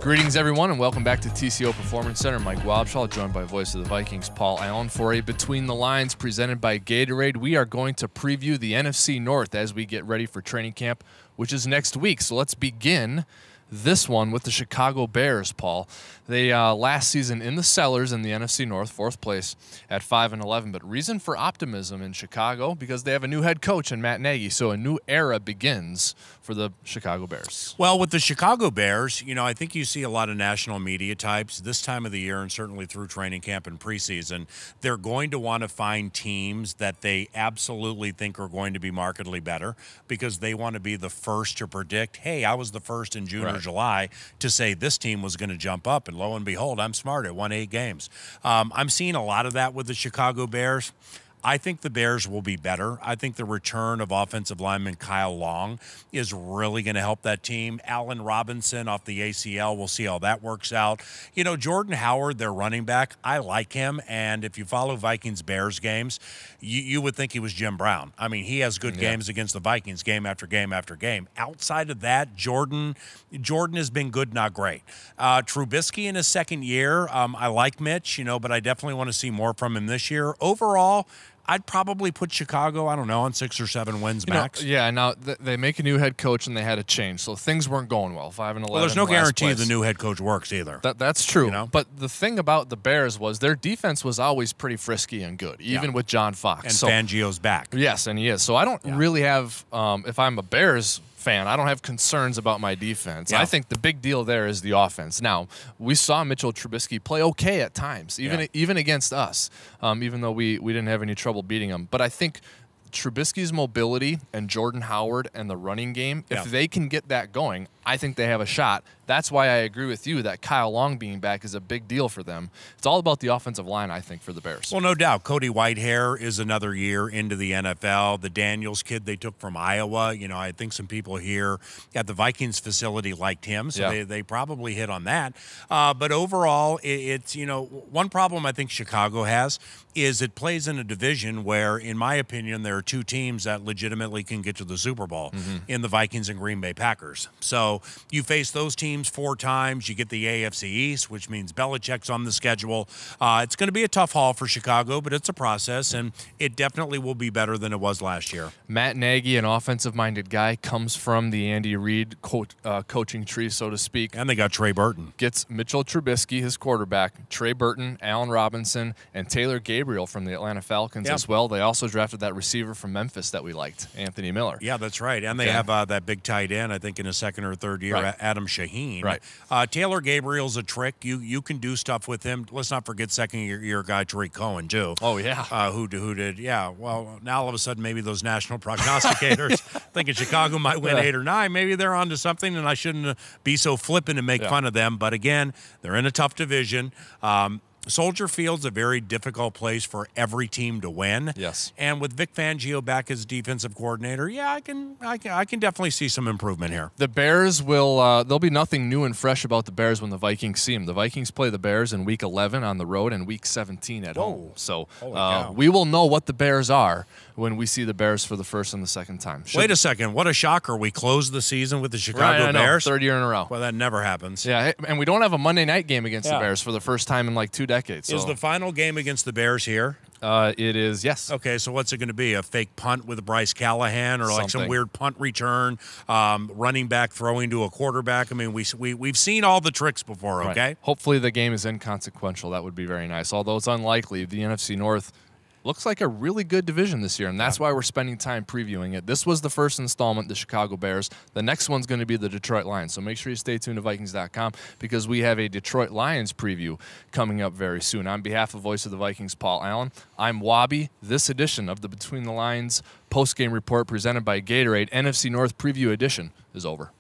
Greetings, everyone, and welcome back to TCO Performance Center. Mike Wobschall, joined by voice of the Vikings, Paul Allen, for a Between the Lines presented by Gatorade. We are going to preview the NFC North as we get ready for training camp, which is next week. So let's begin this one with the Chicago Bears, Paul. They last season in the cellars in the NFC North, 4th place at 5-11. But reason for optimism in Chicago because they have a new head coach in Matt Nagy. So a new era begins for the Chicago Bears. Well, with the Chicago Bears, you know, I think you see a lot of national media types this time of the year and certainly through training camp and preseason. They're going to want to find teams that they absolutely think are going to be markedly better because they want to be the first to predict, hey, I was the first in June or July to say this team was going to jump up. And lo and behold, I'm smart. It won 8 games. I'm seeing a lot of that with the Chicago Bears. I think the Bears will be better. I think the return of offensive lineman Kyle Long is really going to help that team. Allen Robinson off the ACL, we'll see how that works out. You know, Jordan Howard, their running back, I like him. And if you follow Vikings-Bears games, you would think he was Jim Brown. I mean, he has good games against the Vikings game after game after game. Outside of that, Jordan has been good, not great. Trubisky in his second year, I like Mitch, you know, but I definitely want to see more from him this year. Overall, I'd probably put Chicago, I don't know, on 6 or 7 wins max. Yeah, now they make a new head coach and they had a change, so things weren't going well. 5-11. Well, there's no guarantee the new head coach works either. That's true. You know? But the thing about the Bears was their defense was always pretty frisky and good, even with John Fox. And Fangio's back. Yes, and he is. So I don't really have, if I'm a Bears fan, I don't have concerns about my defense. I think the big deal there is the offense. Now, we saw Mitchell Trubisky play okay at times, even against us, even though we didn't have any trouble beating him. But I think Trubisky's mobility and Jordan Howard and the running game, if they can get that going, I think they have a shot. That's why I agree with you that Kyle Long being back is a big deal for them. It's all about the offensive line, I think, for the Bears. Well, no doubt. Cody Whitehair is another year into the NFL. The Daniels kid they took from Iowa, you know, I think some people here at the Vikings facility liked him, so they probably hit on that. But overall, it's, you know, one problem I think Chicago has is it plays in a division where, in my opinion, there are 2 teams that legitimately can get to the Super Bowl in the Vikings and Green Bay Packers. So you face those teams 4 times. You get the AFC East, which means Belichick's on the schedule. It's going to be a tough haul for Chicago, but it's a process, and it definitely will be better than it was last year. Matt Nagy, an offensive-minded guy, comes from the Andy Reid coaching tree, so to speak. And they got Trey Burton. Gets Mitchell Trubisky, his quarterback, Trey Burton, Allen Robinson, and Taylor Gabriel from the Atlanta Falcons as well. They also drafted that receiver from Memphis that we liked, Anthony Miller. Yeah, that's right. And they have that big tight end, I think, in his 2nd or 3rd year, Adam Shaheen. Taylor Gabriel's a trick. You can do stuff with him. Let's not forget 2nd-year guy Tariq Cohen, too. Oh, yeah. Who did, well, now all of a sudden maybe those national prognosticators thinking Chicago might win 8 or 9. Maybe they're onto something, and I shouldn't be so flippant and make fun of them. But, again, they're in a tough division. Soldier Field's a very difficult place for every team to win. Yes. And with Vic Fangio back as defensive coordinator, I can definitely see some improvement here. The Bears will there'll be nothing new and fresh about the Bears when the Vikings see them. The Vikings play the Bears in Week 11 on the road and Week 17 at home. So we will know what the Bears are when we see the Bears for the first and the second time. Wait a second. What a shocker. We closed the season with the Chicago Bears. 3rd year in a row. Well, that never happens. Yeah, and we don't have a Monday night game against the Bears for the first time in like 2 decades. So. Is the final game against the Bears here? It is, yes. Okay, so what's it going to be? A fake punt with Bryce Callahan, or like some weird punt return, running back throwing to a quarterback? I mean, we've seen all the tricks before. Okay. Hopefully the game is inconsequential. That would be very nice. Although it's unlikely. The NFC North looks like a really good division this year, and that's why we're spending time previewing it. This was the first installment, the Chicago Bears. The next one's going to be the Detroit Lions, so make sure you stay tuned to Vikings.com because we have a Detroit Lions preview coming up very soon. On behalf of Voice of the Vikings, Paul Allen, I'm Wobby. This edition of the Between the Lines postgame report presented by Gatorade NFC North Preview Edition is over.